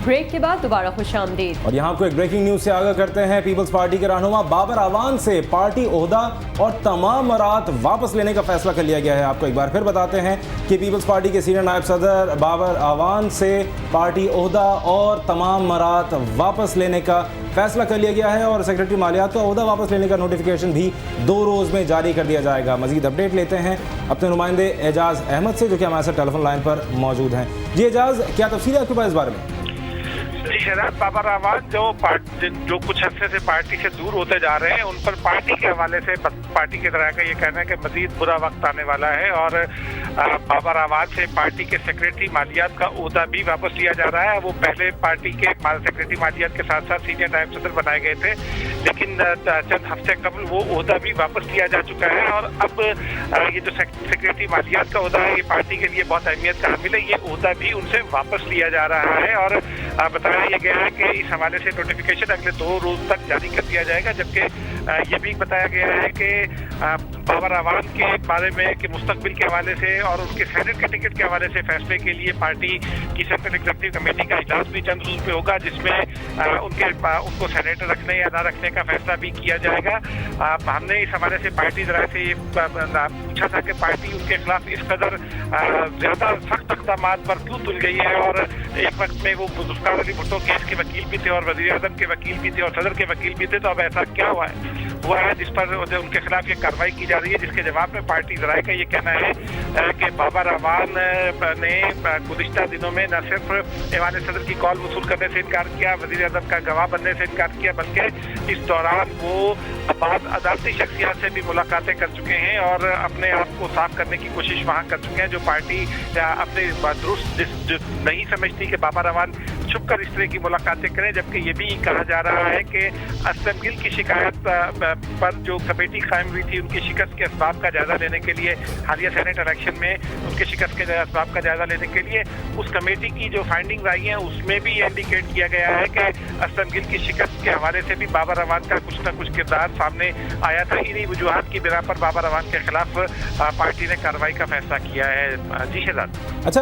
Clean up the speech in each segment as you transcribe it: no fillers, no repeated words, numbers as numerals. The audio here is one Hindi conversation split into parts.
ब्रेक के बाद दोबारा खुशामदीद। और यहाँ आपको एक ब्रेकिंग न्यूज से आगाह करते हैं। पीपल्स पार्टी के रहनुमा बाबर अवान से पार्टी ओहदा और तमाम मरात वापस लेने का फैसला कर लिया गया है। आपको एक बार फिर बताते हैं कि पीपल्स पार्टी के सीनियर नायब सदर बाबर अवान से पार्टी ओहदा और तमाम मरात वापस लेने का फैसला कर लिया गया है और सेक्रेटरी मालियात का ओहदा वापस लेने का नोटिफिकेशन भी 2 रोज़ में जारी कर दिया जाएगा। मजीद अपडेट लेते हैं अपने नुमाइंदे एजाज अहमद से, जो कि हमारे साथ टेलीफोन लाइन पर मौजूद हैं। जी एजाज, क्या तफसील है आपके पास इस बारे में? जी शहजाद, बाबर अवान जो कुछ अरसे से पार्टी से दूर होते जा रहे हैं, उन पर पार्टी के हवाले से पार्टी के तरह का ये कहना है कि मजीद बुरा वक्त आने वाला है और बाबर अवान से पार्टी के सेक्रेटरी मालियात का ओहदा भी वापस लिया जा रहा है। वो पहले पार्टी के सेक्रेटरी मालियात के साथ साथ सीनियर नायब सदर बनाए गए थे, लेकिन चंद हफ्ते कबल वो ओहदा भी वापस लिया जा चुका है और अब ये जो सेक्रेटरी मालियात का ओहदा है, ये पार्टी के लिए बहुत अहमियत का हामिल है। ये ओहदा भी उनसे वापस लिया जा रहा है और बताया गया है कि इस हवाले से नोटिफिकेशन अगले 2 रोज तक जारी कर दिया जाएगा। जबकि ये भी बताया गया है कि बाबर अवान के बारे में कि मुस्तकबिल के हवाले से और उनके सेनेट के टिकट के हवाले से फैसले के लिए पार्टी की सेंट्रल एग्जीक्यूटिव कमेटी का इजलास भी चंद रोज पे होगा, जिसमें उनको सेनेटर रखने या ना रखने का फैसला भी किया जाएगा। हमने इस हवाले से पार्टी जरा से ये पूछा था कि पार्टी उनके खिलाफ इस कदर ज्यादा सख्त इक़दाम पर क्यों तुल गई है और एक वक्त में वो जुल्फ़िकार अली भुट्टो केस के वकील भी थे और वज़ीर आज़म के वकील भी थे और सदर के वकील भी थे। तो अब ऐसा क्या हुआ है जिस पर उनके खिलाफ ये कार्रवाई की जा रही है, जिसके जवाब में पार्टी ज़राए का ये कहना है कि बाबर अवान ने गुज़िश्ता दिनों में न सिर्फ ऐवान सदर की कॉल वसूल करने से इनकार किया, वज़ीर आज़म का गवाह बनने से इनकार किया, बल्कि इस दौरान वो बाद अदालती शख्सियत से भी मुलाकातें कर चुके हैं और अपने आप को साफ करने की कोशिश वहाँ कर चुके हैं। जो पार्टी अपने दुरुस्त नहीं समझती कि बाबर अवान छुप कर इस तरह की मुलाकातें करें, जबकि ये भी कहा जा रहा है कि असलम गिल की शिकायत पर जो कमेटी कायम हुई थी, उनकी शिकस्त के असबाब का जायजा लेने के लिए, हालिया सेनेट इलेक्शन में उनके शिकस्त के असबाब का जायजा लेने के लिए उस कमेटी की जो फाइंडिंग आई है उसमें भी ये इंडिकेट किया गया है कि असलम गिल की शिकस्त के हवाले से भी बाबर अवान का कुछ न कुछ किरदार सामने आया था। इन्हीं वजूहात की बिना पर बाबर अवान के खिलाफ पार्टी ने कार्रवाई का फैसला किया है। जी शहजाद। अच्छा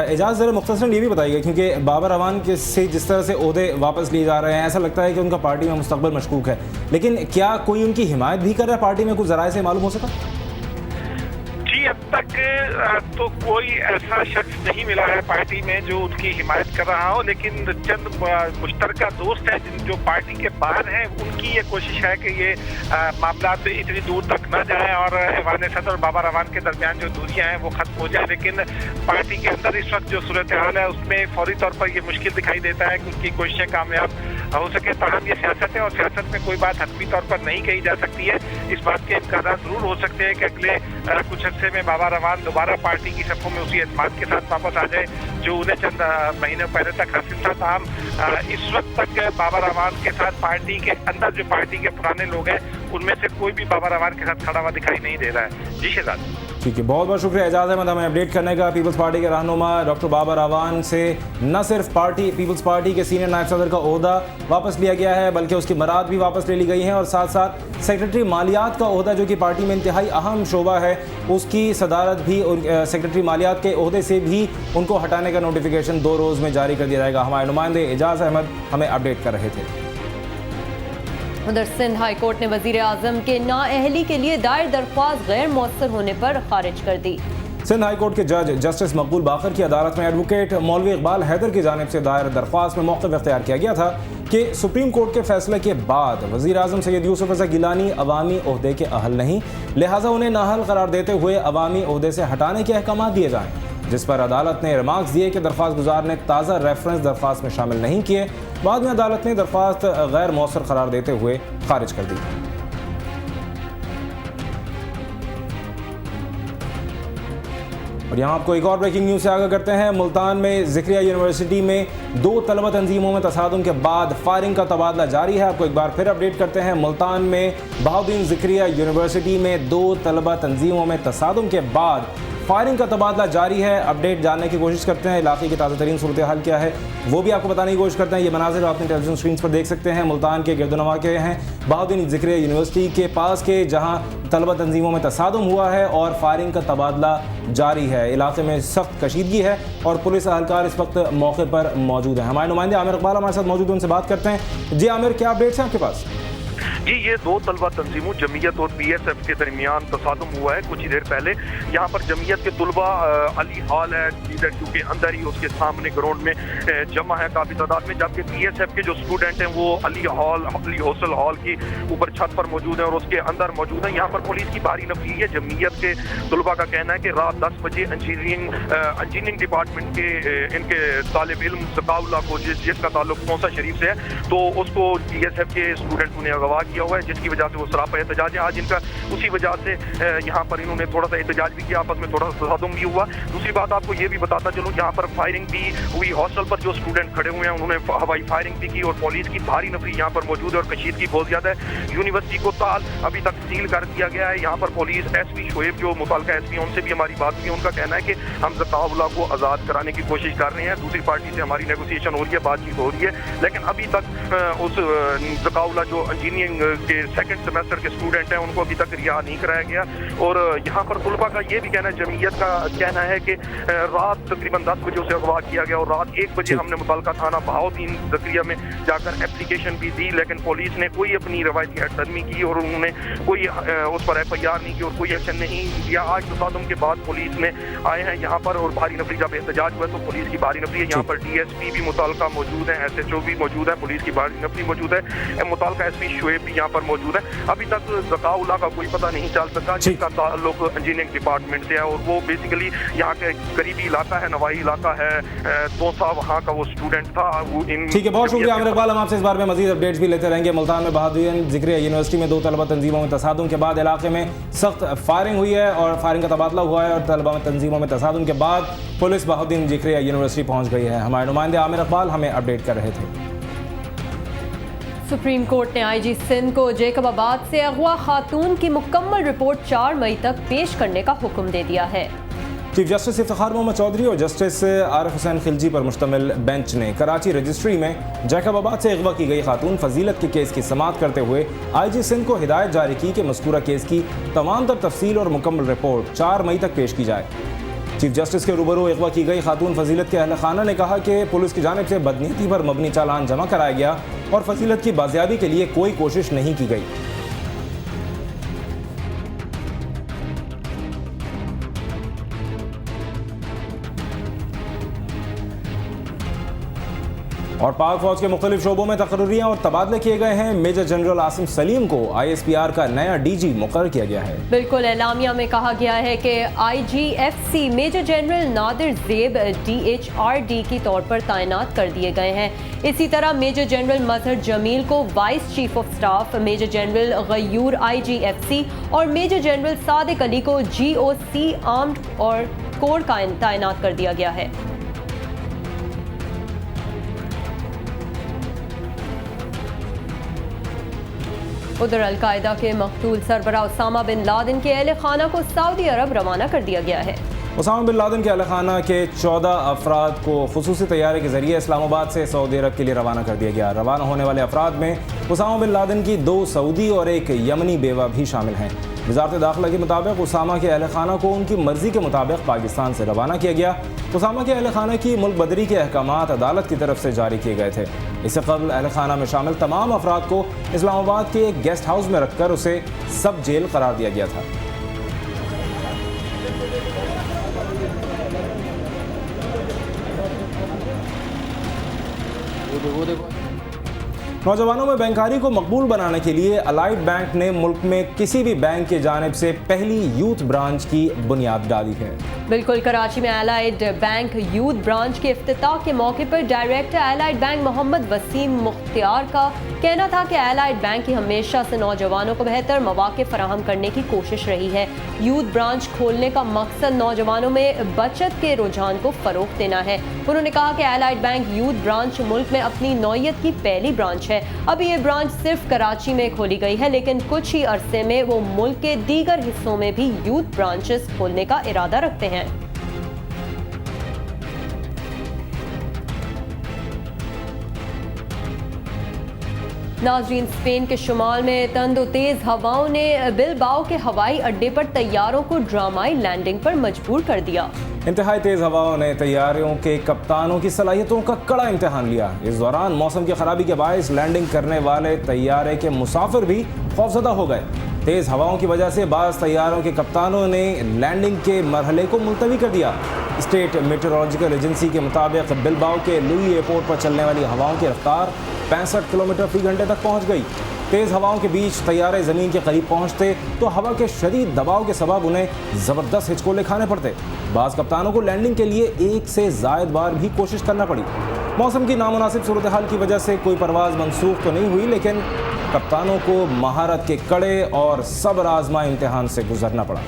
एजाज, जरा मुख्तसरन ये भी बताइएगा, क्योंकि बाबर अवान से जिस तरह से ओहदे वापस लिए जा रहे हैं, ऐसा लगता है कि उनका पार्टी में मुस्तकबिल मशकूक है, लेकिन क्या कोई उनकी हिमायत भी कर रहा है पार्टी में? कुछ ज़राए से मालूम हो सका? जी, अब तक तो कोई ऐसा शख्स नहीं मिला है पार्टी में जो उनकी हिमायत कर रहा हो, लेकिन चंद मुश्तरका दोस्त हैं जो पार्टी के बाहर हैं, उनकी ये कोशिश है कि ये मामला इतनी दूर तक न जाए और ऐवान सदर और बाबर अवान के दरमियान जो दूरियां हैं वो खत्म हो जाए। लेकिन पार्टी के अंदर इस वक्त जो सूरत हाल है उसमें फौरी तौर पर ये मुश्किल दिखाई देता है कि उनकी कोशिशें कामयाब हो सके। ताहम ये सियासत है और सियासत में कोई बात हतमी तौर पर नहीं कही जा सकती है। इस बात के इम्कान जरूर हो सकते हैं कि अगले कुछ अर्से में बाबर अवान दोबारा पार्टी की सफ़ों में उसी एतमाद के साथ वापस आ जाए जो उन्हें चंद महीने पहले तक हासिल था। ताहम इस वक्त तक बाबर अवान के साथ पार्टी के अंदर जो पार्टी के पुराने लोग हैं उनमें से कोई भी बाबर अवान के साथ खड़ा हुआ दिखाई नहीं दे रहा है। जी शहजाद। ठीक है, बहुत बहुत शुक्रिया एजाज अहमद हमें अपडेट करने का। पीपल्स पार्टी के रहनुमा डॉक्टर बाबर अवान से न सिर्फ पीपल्स पार्टी के सीनियर नायब सदर का ओहदा वापस लिया गया है, बल्कि उसकी मराद भी वापस ले ली गई हैं और साथ साथ सेक्रेटरी मालियात का ओहदा, जो कि पार्टी में इंतहाई अहम शोबा है, उसकी सदारत भी सेक्रेटरी मालियात के ओहदे से भी उनको हटाने का नोटिफिकेशन 2 रोज़ में जारी कर दिया जाएगा। हमारे नुमाइंदे एजाज अहमद हमें अपडेट कर रहे थे। उधर सिंध हाई कोर्ट ने वजीर आजम के नाअहली के लिए दायर दरख्वास्त गैर मौसर होने पर खारिज कर दी। सिंध हाई कोर्ट के जज जस्टिस मकबूल बाकर की अदालत में एडवोकेट मौलवी इकबाल हैदर की जानिब से दायर दरख्वास्त में मौक़िफ़ इख्तियार किया गया था कि सुप्रीम कोर्ट के फैसले के बाद वज़ीर आज़म सैयद यूसुफ रज़ा गिलानी अवामी ओहदे के अहल नहीं, लिहाजा उन्हें नाअहल करार देते हुए अवामी ओहदे से हटाने के अहकाम दिए जाएँ, जिस पर अदालत ने रिमार्क्स दिए कि दरख्वास्त गुजार ने ताज़ा रेफरेंस दरख्वास्त में शामिल नहीं किए। बाद में अदालत ने दरख्वास्त गैर मौसर करार देते हुए खारिज कर दी। और यहाँ आपको एक और ब्रेकिंग न्यूज़ से आगाह करते हैं। मुल्तान में ज़िक्रिया यूनिवर्सिटी में 2 तलबा तंजीमों में तसादुम के बाद फायरिंग का तबादला जारी है। आपको एक बार फिर अपडेट करते हैं। मुल्तान में बहाउद्दीन ज़िक्रिया यूनिवर्सिटी में 2 तलबा तंजीमों में तसादुम के बाद फायरिंग का तबादला जारी है। अपडेट जानने की कोशिश करते हैं, इलाके की ताज़ा तरीन सूरत हाल क्या है वो भी आपको बताने की कोशिश करते हैं। ये मनाजिर आप अपनी टेलीविजन स्क्रीन पर देख सकते हैं, मुल्तान के गिरदोनवा के हैं, बहाउद्दीन ज़िक्रिया यूनिवर्सिटी के पास के, जहाँ तलबा तंजीमों में तसादुम हुआ है और फायरिंग का तबादला जारी है। इलाके में सख्त कशीदगी है और पुलिस एहलकार इस वक्त मौके पर मौजूद है। हमारे नुमाइंदे आमिर इकबाल हमारे साथ मौजूद हैं, उनसे बात करते हैं। जी आमिर, क्या अपडेट्स हैं आपके पास? जी, ये दो तलबा तंजीमों जमीयत और BSF के दरमियान तसादुम हुआ है कुछ ही देर पहले। यहाँ पर जमीयत के तलबा अली हॉल है BZU के अंदर ही, उसके सामने ग्राउंड में जमा है काफ़ी तादाद में, जबकि BSF के जो स्टूडेंट हैं वो अली हॉस्टल हॉल की ऊपर छत पर मौजूद है और उसके अंदर मौजूद है। यहाँ पर पुलिस की भारी नफरी है। जमीयत के तलबा का कहना है कि रात 10 बजे इंजीनियरिंग डिपार्टमेंट के इनके तालिब इल्म ज़काउल्लाह को जिसका ताल्लुक कौंसा शरीफ से है, तो उसको BSF के स्टूडेंट ने अगवा किया हुआ है, जिसकी वजह से वो सरापा एहतजाज है। आज इनका उसी वजह से यहाँ पर इन्होंने थोड़ा सा एहतजाज भी किया, आपस में थोड़ा सा तसादुम भी हुआ। दूसरी बात आपको ये भी बताता चलूँ, यहाँ पर फायरिंग भी हुई। हॉस्टल पर जो स्टूडेंट खड़े हुए हैं उन्होंने हवाई फायरिंग भी की और पुलिस की भारी नफरी यहाँ पर मौजूद है और कशीदगी बहुत ज्यादा है। यूनिवर्सिटी को ताल अभी तक सील कर दिया गया है। यहाँ पर पुलिस SP शोएब जो मुतल्लिका SP उनसे भी हमारी बात हुई, उनका कहना है कि हम ज़काउल्लाह को आज़ाद कराने की कोशिश कर रहे हैं, दूसरी पार्टी से हमारी नेगोशिएशन हो रही है, बातचीत हो रही है, लेकिन अभी तक उस ज़काउल्लाह जो इंजीनियरिंग के सेकंड सेमेस्टर के स्टूडेंट हैं उनको अभी तक रिहा नहीं कराया गया। और यहाँ पर तलबा का ये भी कहना है, जमीयत का कहना है कि रात तकरीबन 10 बजे उसे अगवा किया गया और रात 1 बजे हमने मुतल्लिका थाना बहाउद्दीन ज़िक्रिया में जाकर एप्लीकेशन भी दी, लेकिन पुलिस ने कोई अपनी रवायती हटदर्मी नहीं की और उन्होंने कोई उस पर FIR नहीं की और कोई एक्शन नहीं लिया। आज तसादुम के बाद पुलिस ने आए हैं यहाँ पर और भारी नफरी जब एहतजाज हुआ तो पुलिस की भारी नफरी है। यहाँ पर DSP भी मुतल्लिका मौजूद है, SHO भी मौजूद है, पुलिस की भारी नफरी मौजूद है, मुतल्लिका SP शोएब भी यहाँ पर मौजूद है। अभी तक ज़काउल्लाह का कोई पता नहीं चल सका, जिसका ताल्लुक इंजीनियरिंग डिपार्टमेंट से है और वो बेसिकली यहाँ के करीबी इलाका है, नवाई इलाका है, तोसा वहाँ का वो स्टूडेंट था। ठीक है, बहुत शुक्रिया आमिर इकबाल, हम आपसे इस बारे में मजीद अपडेट्स भी लेते रहेंगे। मुल्तान में बहाउद्दीन ज़िक्रिया यूनिवर्सिटी में दो तलबा तंजीमों में तसादुम के बाद इलाके में सख्त फायरिंग हुई है और फायरिंग का तबादला हुआ है और तलबा तंजीमों में तसादुम के बाद पुलिस बहाउद्दीन ज़िक्रिया यूनिवर्सिटी पहुँच गई है। हमारे नुमाइंदे आमिर इकबाल हमें अपडेट कर रहे थे। सुप्रीम कोर्ट ने IG सिंध को जैकबाबाद से अगवा खातून की मुकम्मल रिपोर्ट 4 मई तक पेश करने का हुक्म दे दिया है। चीफ जस्टिस इफ्तिखार मोहम्मद चौधरी और जस्टिस आरिफ हुसैन खिलजी पर मुश्तमिल बेंच ने कराची रजिस्ट्री में जैकबाबाद से अगवा की गई खातून फजीलत के केस की समाअत करते हुए IG सिंध को हिदायत जारी की कि मज़कूरा केस की तमाम तर तफसील और मुकम्मल रिपोर्ट 4 मई तक पेश की जाए। चीफ जस्टिस के रूबरू अगवा की गई खातून फजीलत के अहल खाना ने कहा कि पुलिस की जानिब से बदनीयती पर मबनी चालान जमा कराया गया और फजीलत की बाजियाबी के लिए कोई कोशिश नहीं की गई। और पाक फौज के मुख्तलिफ शोबों में तकर्रियाँ और तबादले किए गए हैं। मेजर जनरल आसिम सलीम को ISPR का नया DG मुकर्रर किया गया है। बिल्कुल, एलामिया में कहा गया है कि IGFC major general Nadir Zeb DHRD की तौर पर तैनात कर दिए गए हैं। इसी तरह मेजर जनरल मजहर जमील को vice chief of staff, major general Ghayur IGFC और मेजर जनरल सादिक अली को GOC आर्म्ड और कोर का तैनात कर दिया गया है। उधर अलकायदा के मकतूल सरबराह उसामा बिन लादेन के अहल खाना को सऊदी अरब रवाना कर दिया गया है। उसामा बिन लादेन के अहल खाना के 14 अफराद को खुसूसी तैयारी के जरिए इस्लामाबाद से सऊदी अरब के लिए रवाना कर दिया गया। रवाना होने वाले अफराद में उसामा बिन लादेन की 2 सऊदी और एक यमनी बेवा भी शामिल हैं। वज़ारत दाखिला के मुताबिक उसामा के अहल खाना को उनकी मर्जी के मुताबिक पाकिस्तान से रवाना किया गया। उसामा के अहल खाना की मुल्क बदरी के अहकामात अदालत की तरफ से जारी किए गए थे। इससे कबल अहल खाना में शामिल तमाम अफराद को इस्लामाबाद के एक गेस्ट हाउस में रखकर उसे सब जेल करार दिया गया था। नौजवानों में बैंकारी को मकबूल बनाने के लिए अलाइड बैंक ने मुल्क में किसी भी बैंक की जानिब से पहली यूथ ब्रांच की बुनियाद डाली है। बिल्कुल, कराची में अलाइड बैंक यूथ ब्रांच के इफ्तिताह के मौके पर director Allied Bank Mohammad Waseem Mukhtiar का कहना था कि अलाइड बैंक की हमेशा से नौजवानों को बेहतर मौके फराहम करने की कोशिश रही है। यूथ ब्रांच खोलने का मकसद नौजवानों में बचत के रुझान को फरोग देना है। उन्होंने कहा कि अलाइड बैंक यूथ ब्रांच मुल्क में अपनी नौयत की पहली ब्रांच है। अभी ये ब्रांच सिर्फ कराची में खोली गई है, लेकिन कुछ ही अरसे में वो मुल्क के दीगर हिस्सों में भी यूथ ब्रांचेस खोलने का इरादा रखते हैं। हैं। नाज़रीन, स्पेन के शुमाल में तंद और तेज हवाओं ने बिलबाओ के हवाई अड्डे पर तैयारों को ड्रामाई लैंडिंग पर मजबूर कर दिया। इंतहाई तेज हवाओं ने तैयारियों के कप्तानों की सलाहियतों का कड़ा इम्तिहान लिया। इस दौरान मौसम की खराबी के बायस लैंडिंग करने वाले तैयारे के मुसाफिर भी खौफजदा हो गए। तेज हवाओं की वजह से बाज़ तैयारों के कप्तानों ने लैंडिंग के मरहले को मुलतवी कर दिया। स्टेट मेट्रोलॉजिकल एजेंसी के मुताबिक बिलबाओ के लुई एयरपोर्ट पर चलने वाली हवाओं की रफ्तार 65 किलोमीटर फी घंटे तक पहुंच गई। तेज हवाओं के बीच तैयारे ज़मीन के करीब पहुंचते तो हवा के शदीद दबाव के सबब उन्हें ज़बरदस्त हिचकोले खाने पड़ते। बाज़ कप्तानों को लैंडिंग के लिए एक से ज़ायद बार भी कोशिश करना पड़ी। मौसम की नामुनासिब सूरत हाल की वजह से कोई परवाज़ मनसूख तो नहीं हुई, लेकिन कप्तानों को महारत के कड़े और सब्र आज़मा इम्तिहान से गुजरना पड़ा।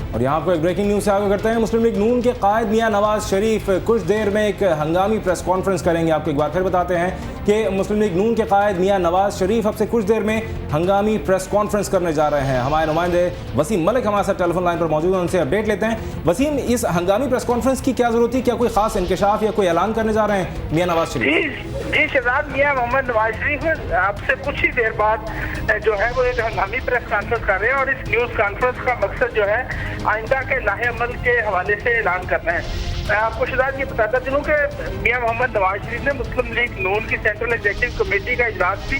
और यहाँ आपको एक ब्रेकिंग न्यूज़ से आगे करते हैं। मुस्लिम लीग नून के कायद मियां नवाज शरीफ कुछ देर में एक हंगामी प्रेस कॉन्फ्रेंस करेंगे। आपको एक बार फिर बताते हैं कि मुस्लिम लीग नून के कायद मियां नवाज शरीफ अब से कुछ देर में हंगामी प्रेस कॉन्फ्रेंस करने जा रहे हैं। हमारे नुमाइंदे वसीम मलिक हमारे साथ टेलीफोन लाइन पर मौजूद हैं, उनसे अपडेट लेते हैं। वसीम, इस हंगामी प्रेस कॉन्फ्रेंस की क्या जरूरत थी? क्या कोई खास इंकशाफ या कोई ऐलान करने जा रहे हैं मियां नवाज शरीफ? जी शहजाद, मियां मोहम्मद नवाज शरीफ आपसे कुछ ही देर बाद जो है वो एक हंगामी प्रेस कॉन्फ्रेंस कर रहे हैं और इस न्यूज़ कॉन्फ्रेंस का मकसद जो है आइंदा के लाहे अमल के हवाले से ऐलान करना है। मैं आपको शहजाद ये बताता चलूँ कि मियां मोहम्मद नवाज शरीफ ने मुस्लिम लीग नून की सेंट्रल एग्जीक्यूटिव कमेटी का इजलास भी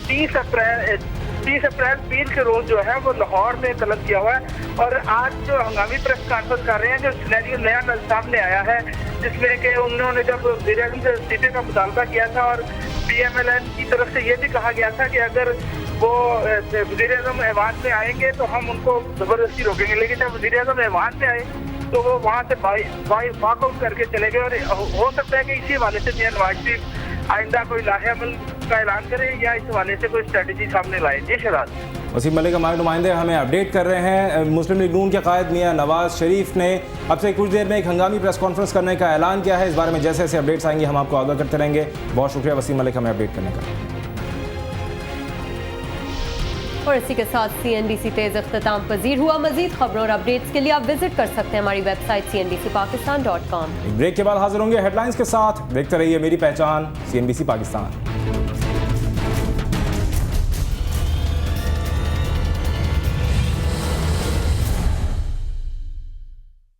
30 अप्रैल पीर के रोज जो है वो लाहौर में तलब किया हुआ है। और आज जो हंगामी प्रेस कॉन्फ्रेंस कर रहे हैं, जो सिनेरियो नया सामने आया है, जिसमें कि उन्होंने जब वज़ीर आज़म से इस्तीफे का मुतालबा किया था और PMLN की तरफ से ये भी कहा गया था कि अगर वो वज़ीर आज़म ऐवान में आएंगे तो हम उनको ज़बरदस्ती रोकेंगे, लेकिन जब वज़ीर आज़म ऐवान में आए तो वो वहाँ से वॉकआउट करके चले गए। और हो सकता है कि इसी हवाले से मियां नवाज शरीफ आइंदा कोई लाहे अमल का ऐलान करें या इस हवाले से कोई स्ट्रेटजी सामने लाए। जी शहजाद। वसीम मलिक हमारे नुमाइंदे हमें अपडेट कर रहे हैं। मुस्लिम लीग नून के कायद मियां नवाज शरीफ ने अब से कुछ देर में एक हंगामी प्रेस कॉन्फ्रेंस करने का ऐलान किया है। इस बारे में जैसे जैसे अपडेट्स आएंगे हम आपको आगाह करते रहेंगे। बहुत शुक्रिया वसीम मलिक हमें अपडेट करने का। और इसी के साथ CNBC तेज अख्ताम पजीर हुआ। मजीद खबरों और अपडेट्स के लिए आप विजिट कर सकते हैं हमारी वेबसाइट cnbcpakistan.com। ब्रेक के बाद हाजिर होंगे हेडलाइंस के साथ। देखते रहिए मेरी पहचान CNBC पाकिस्तान।